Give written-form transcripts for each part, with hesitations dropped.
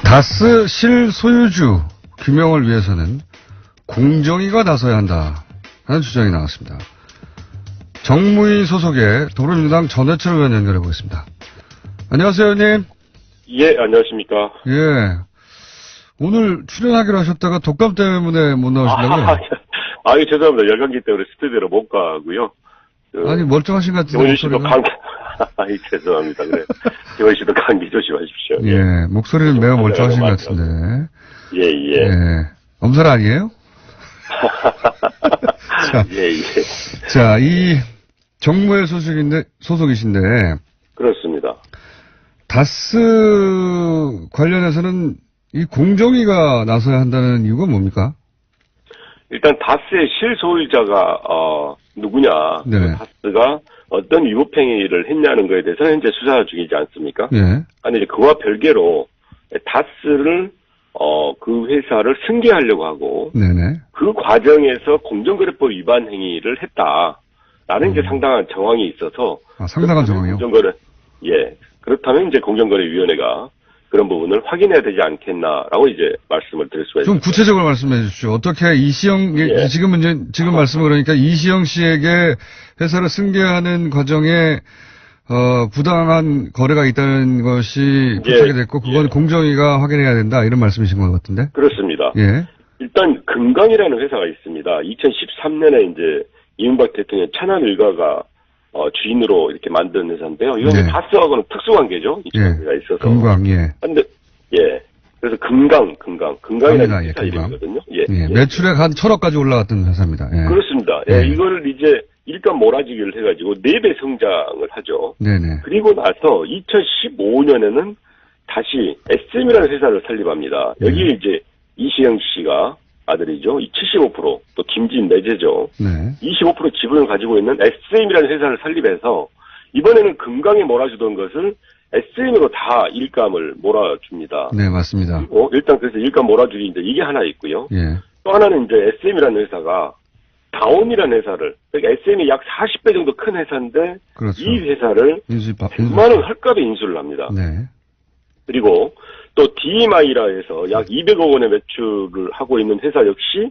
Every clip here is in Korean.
다스 실소유주 규명을 위해서는 공정위가 나서야 한다 하는 주장이 나왔습니다. 정무위 소속의 더불어민주당 전해철 의원 연결해 보겠습니다. 안녕하세요, 의원님. 예, 안녕하십니까. 예. 오늘 출연하기로 하셨다가 독감 때문에 못 나오시려고요? 죄송합니다. 열감기 때문에 스튜디오로 못 가고요. 아니, 멀쩡하신 것 같은데. 김원희 씨도 감기, 죄송합니다. 그래. 김원희 씨도 감기 조심하십시오. 예, 목소리는 매우 멀쩡하신 것 같은데. 예. 엄살 아니에요? 자, 예. 자, 이 정무회 소속이신데. 그렇습니다. 다스 관련해서는 이 공정위가 나서야 한다는 이유가 뭡니까? 일단 다스의 실소유자가 누구냐, 네. 다스가 어떤 위법행위를 했냐는 거에 대해서는 현재 수사 중이지 않습니까? 예. 아니 그와 별개로 다스를 그 회사를 승계하려고 하고 네네. 그 과정에서 공정거래법 위반 행위를 했다라는 이제 상당한 정황이 있어서 상당한 정황이요? 그렇다면 이제 공정거래위원회가 그런 부분을 확인해야 되지 않겠나라고 이제 말씀을 드릴 수가 있습니다. 좀 구체적으로 말씀해 주십시오. 어떻게 지금 말씀을 그러니까 이시영 씨에게 회사를 승계하는 과정에, 부당한 거래가 있다는 것이 포착이 됐고, 그건 공정위가 확인해야 된다, 이런 말씀이신 것 같은데? 그렇습니다. 예. 일단, 금강이라는 회사가 있습니다. 2013년에 이제, 이명박 대통령 천안 일가가, 주인으로 이렇게 만든 회사인데요. 이건 다스하고는 특수관계죠. 이 관계가 있어서. 금강, 예. 근데, 그래서 금강이라는 회사 이름이거든요. 매출액 한 1,000억까지 올라갔던 회사입니다. 예. 그렇습니다. 이거를 이제 일감 몰아주기를 해가지고 4배 성장을 하죠. 네네. 그리고 나서 2015년에는 다시 SM이라는 회사를 설립합니다. 여기에 이제 이시영 씨가 아들이죠. 75%, 또 김진 내재죠. 네. 25% 지분을 가지고 있는 SM이라는 회사를 설립해서 이번에는 금강에 몰아주던 것을 SM으로 다 일감을 몰아줍니다. 네, 맞습니다. 일단 그래서 일감 몰아주기 이제 이게 하나 있고요. 예. 또 하나는 이제 SM이라는 회사가 다온이라는 회사를, 그러니까 SM이 약 40배 정도 큰 회사인데 그렇죠. 이 회사를 100만 원 헐값에 인수를 합니다. 네. 그리고 또 DMI라 해서 약 200억 원의 매출을 하고 있는 회사 역시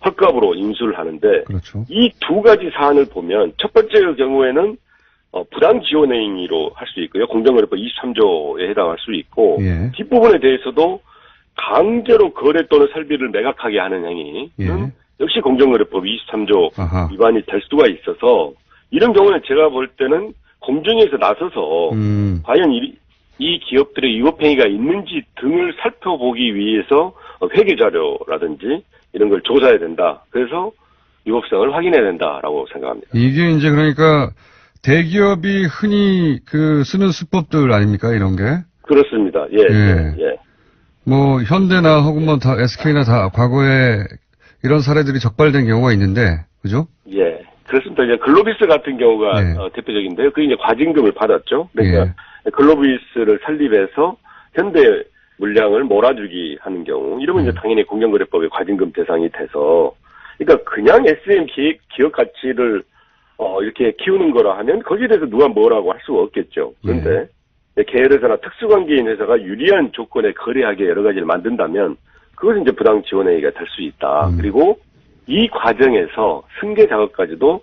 헐값으로 인수를 하는데 그렇죠. 이 두 가지 사안을 보면 첫 번째 경우에는 부당 지원 행위로 할 수 있고요. 공정거래법 23조에 해당할 수 있고 뒷부분에 대해서도 강제로 거래 또는 설비를 매각하게 하는 행위는 역시 공정거래법 23조 위반이 될 수가 있어서 이런 경우는 제가 볼 때는 공정위에서 나서서 과연 이 기업들의 위법행위가 있는지 등을 살펴보기 위해서 회계자료라든지 이런 걸 조사해야 된다. 그래서 위법성을 확인해야 된다라고 생각합니다. 이게 이제 그러니까 대기업이 흔히 쓰는 수법들 아닙니까? 이런 게? 그렇습니다. 뭐 현대나 혹은 뭐 다 SK나 다 과거에 이런 사례들이 적발된 경우가 있는데, 그죠? 예. 그렇습니다. 이제 글로비스 같은 경우가 대표적인데요. 그 이제 과징금을 받았죠. 그러니까 글로비스를 설립해서 현대 물량을 몰아주기 하는 경우, 이러면 이제 당연히 공정거래법의 과징금 대상이 돼서, 그러니까 그냥 SM 기업 가치를 이렇게 키우는 거라 하면 거기에 대해서 누가 뭐라고 할 수가 없겠죠. 그런데 계열회사나 특수관계인 회사가 유리한 조건에 거래하게 여러 가지를 만든다면 그것은 이제 부당 지원행위가 될 수 있다. 그리고 이 과정에서 승계 작업까지도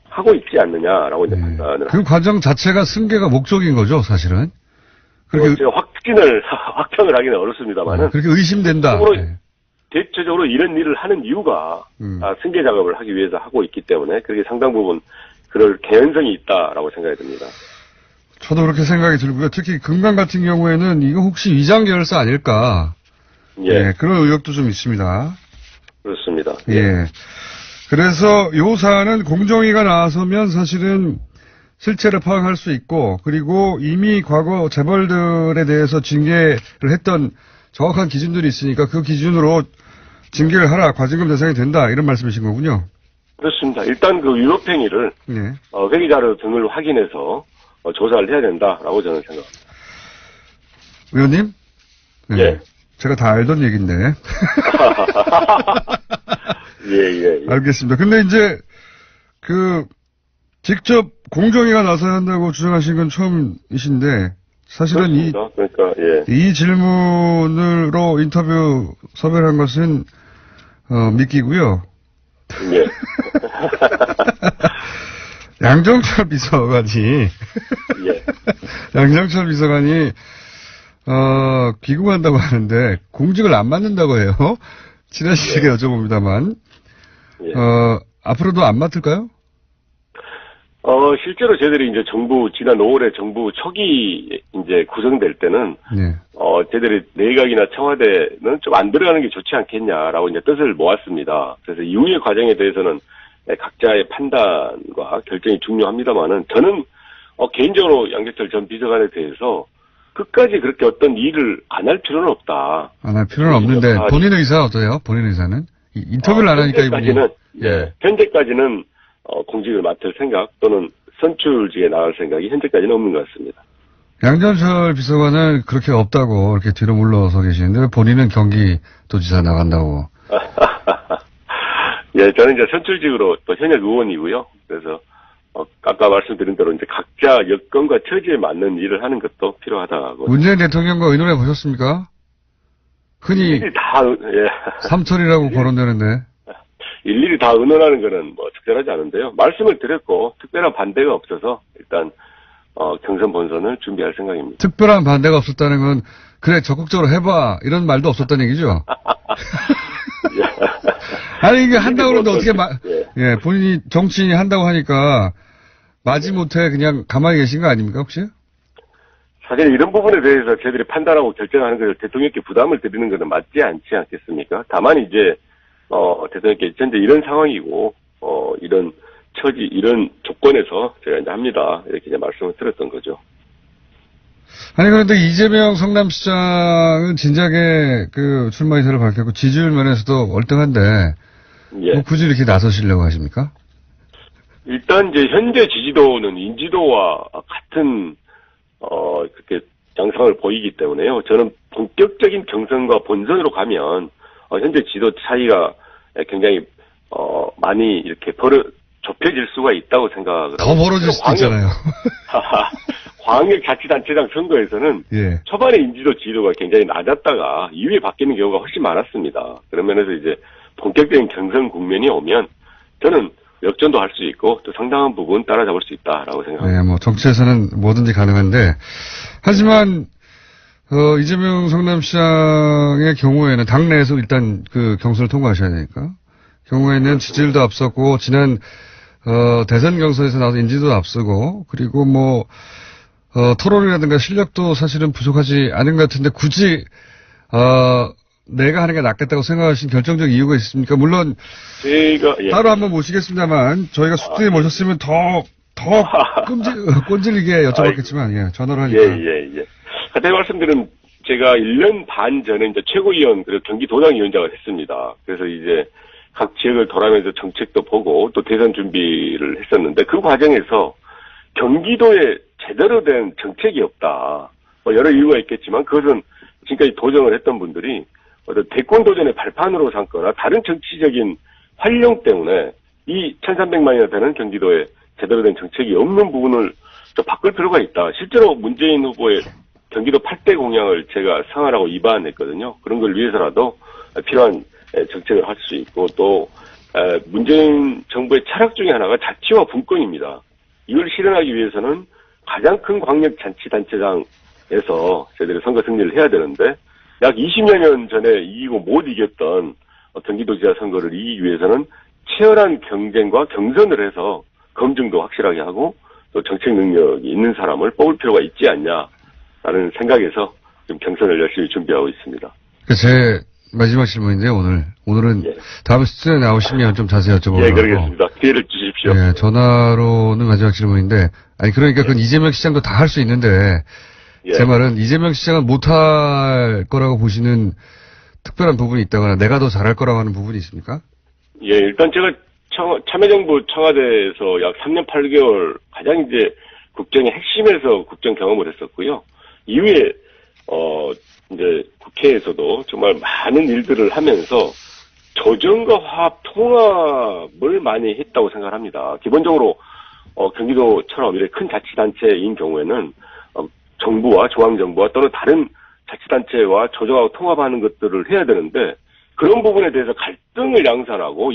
하고 있지 않느냐라고 이제 판단을. 그 과정 자체가 승계가 목적인 거죠, 사실은. 그렇게 제가 확정을 하기는 어렵습니다만은. 그렇게 의심된다. 대체적으로 이런 일을 하는 이유가 승계 작업을 하기 위해서 하고 있기 때문에 그렇게 상당 부분 그럴 개연성이 있다라고 생각이 듭니다. 저도 그렇게 생각이 들고요. 특히 금강 같은 경우에는 이거 혹시 위장 계열사 아닐까? 그런 의혹도 좀 있습니다. 그렇습니다. 그래서 요 사안은 공정위가 나서면 사실은 실체를 파악할 수 있고, 그리고 이미 과거 재벌들에 대해서 징계를 했던 정확한 기준들이 있으니까 그 기준으로 징계를 하라, 과징금 대상이 된다, 이런 말씀이신 거군요. 그렇습니다. 일단 그 위법행위를 회계자료 등을 확인해서 조사를 해야 된다라고 저는 생각합니다. 의원님? 제가 다 알던 얘기인데. 알겠습니다. 근데 이제 직접 공정위가 나서야 한다고 주장하신 건 처음이신데, 사실은 그러니까, 예. 이 질문으로 인터뷰 섭외를 한 것은, 미끼고요. 예. 양정철 비서관이, 예. 양정철 비서관이, 귀국한다고 하는데, 공직을 안 맡는다고 해요. 지난 시기에 예. 여쭤봅니다만. 예. 앞으로도 안 맡을까요? 실제로 저희들이 이제 지난 5월에 정부 초기 이제 구성될 때는, 네. 저희들이 내각이나 청와대는 좀 안 들어가는 게 좋지 않겠냐라고 이제 뜻을 모았습니다. 그래서 이후의 과정에 대해서는 각자의 판단과 결정이 중요합니다만은 저는, 개인적으로 양정철 전 비서관에 대해서 끝까지 그렇게 어떤 일을 안 할 필요는 없다. 안 할 필요는 없는데, 본인 의사는 어떠세요? 본인 의사는? 인터뷰를 안 하니까 이분이. 예. 현재까지는, 공직을 맡을 생각 또는 선출직에 나갈 생각이 현재까지는 없는 것 같습니다. 양정철 비서관은 그렇게 없다고 이렇게 뒤로 물러서 계시는데 본인은 경기도지사 나간다고. 예, 저는 이제 선출직으로 또 현역 의원이고요. 그래서 아까 말씀드린 대로 이제 각자 여건과 처지에 맞는 일을 하는 것도 필요하다고. 문재인 대통령과 의논해 보셨습니까? 흔히 다 예. 삼철이라고 거론되는데. 일일이 다 의논하는 거는 뭐 특별하지 않은데요. 말씀을 드렸고 특별한 반대가 없어서 일단 경선 본선을 준비할 생각입니다. 특별한 반대가 없었다는 건 그래 적극적으로 해봐 이런 말도 없었다는 얘기죠. 아니 이게 한다고 그러는데 어떻게 예, 본인이 정치인이 한다고 하니까 마지못해 그냥 가만히 계신 거 아닙니까 혹시? 사실 이런 부분에 대해서 저희들이 판단하고 결정하는 것을 대통령께 부담을 드리는 것은 맞지 않지 않겠습니까? 다만 이제 대통령께 현재 이런 상황이고, 이런 처지, 이런 조건에서 제가 이제 합니다. 이렇게 이제 말씀을 드렸던 거죠. 아니, 그런데 이재명 성남시장은 진작에 그 출마 의사를 밝혔고, 지지율 면에서도 월등한데, 예. 뭐 굳이 이렇게 나서시려고 하십니까? 일단 이제 현재 지지도는 인지도와 같은, 그렇게 양상을 보이기 때문에요. 저는 본격적인 경선과 본선으로 가면, 현재 지도 차이가 굉장히 많이 이렇게 좁혀질 수가 있다고 생각을 더 벌어질 수도 있잖아요. 광역자치단체장 선거에서는 예. 초반에 인지도 지지도가 굉장히 낮았다가 이후에 바뀌는 경우가 훨씬 많았습니다. 그런 면에서 이제 본격적인 경선 국면이 오면 저는 역전도 할 수 있고 또 상당한 부분 따라잡을 수 있다라고 생각합니다. 네, 뭐 정치에서는 뭐든지 가능한데 하지만 이재명 성남시장의 경우에는 당내에서 일단 그 경선을 통과하셔야 되니까. 경우에는 지지율도 앞섰고, 지난, 대선 경선에서 나와서 인지도 앞서고, 그리고 뭐, 토론이라든가 실력도 사실은 부족하지 않은 것 같은데, 굳이, 내가 하는 게 낫겠다고 생각하신 결정적 이유가 있습니까? 물론, 제가, 예. 따로 한번 모시겠습니다만, 저희가 숙제에 모셨으면 더 꼰질리게 여쭤봤겠지만, 예, 전화로 하니까. 예. 그때 말씀드린 제가 1년 반 전에 이제 최고위원 그리고 경기도당위원장을 했습니다. 그래서 이제 각 지역을 돌아가면서 정책도 보고 또 대선 준비를 했었는데 그 과정에서 경기도에 제대로 된 정책이 없다. 뭐 여러 이유가 있겠지만 그것은 지금까지 도전을 했던 분들이 어떤 대권 도전의 발판으로 삼거나 다른 정치적인 활용 때문에 이 1,300만이나 되는 경기도에 제대로 된 정책이 없는 부분을 좀 바꿀 필요가 있다. 실제로 문재인 후보의 경기도 8대 공약을 제가 상환하고 입안했거든요. 그런 걸 위해서라도 필요한 정책을 할 수 있고 또 문재인 정부의 철학 중에 하나가 자치와 분권입니다. 이걸 실현하기 위해서는 가장 큰 광역자치단체장에서 저희들이 선거 승리를 해야 되는데 약 20여 년 전에 이기고 못 이겼던 경기도지사 선거를 이기기 위해서는 치열한 경쟁과 경선을 해서 검증도 확실하게 하고 또 정책 능력이 있는 사람을 뽑을 필요가 있지 않냐라는 생각에서 지금 경선을 열심히 준비하고 있습니다. 제 마지막 질문인데요, 오늘은 예. 다음 스튜디오에 나오시면 좀 자세히 여쭤보려고. 예, 그러겠습니다. 기회를 주십시오. 예, 전화로는 마지막 질문인데, 아니, 그러니까 그건 이재명 시장도 다 할 수 있는데, 예. 제 말은 이재명 시장은 못할 거라고 보시는 특별한 부분이 있다거나 내가 더 잘할 거라고 하는 부분이 있습니까? 예, 일단 제가 참여정부 청와대에서 약 3년 8개월 가장 이제 국정의 핵심에서 국정 경험을 했었고요. 이후에, 이제 국회에서도 정말 많은 일들을 하면서 조정과 화합, 통합을 많이 했다고 생각합니다. 기본적으로, 경기도처럼 이렇게 큰 자치단체인 경우에는, 정부와 중앙정부와 또는 다른 자치단체와 조정하고 통합하는 것들을 해야 되는데 그런 부분에 대해서 갈등을 양산하고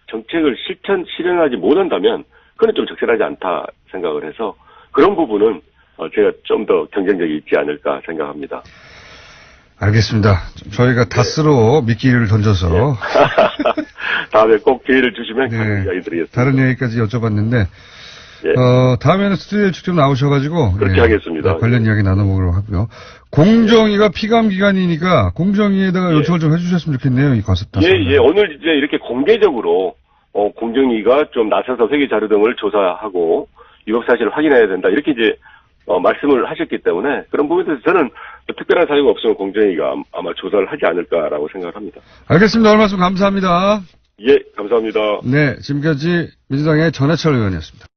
정책을 실현하지 못한다면 그건 좀 적절하지 않다 생각을 해서 그런 부분은 제가 좀 더 경쟁력이 있지 않을까 생각합니다. 알겠습니다. 저희가 다스로 미끼를 던져서. 네. 다음에 꼭 기회를 주시면 네. 이야기 드리겠습니다. 다른 얘기까지 여쭤봤는데, 네. 다음에는 스튜디오에 직접 나오셔가지고. 그렇게 네. 하겠습니다. 관련 이야기 나눠보도록 하고요. 공정위가 피감기관이니까 공정위에다가 요청을 좀 해주셨으면 좋겠네요. 이 과습다. 예. 오늘 이제 이렇게 공개적으로, 공정위가 좀 나서서 회계 자료 등을 조사하고 위법 사실을 확인해야 된다. 이렇게 이제, 말씀을 하셨기 때문에 그런 부분에 대해서 저는 특별한 사유가 없으면 공정위가 아마 조사를 하지 않을까라고 생각을 합니다. 알겠습니다. 오늘 말씀 감사합니다. 예, 감사합니다. 네, 지금까지 민주당의 전해철 의원이었습니다.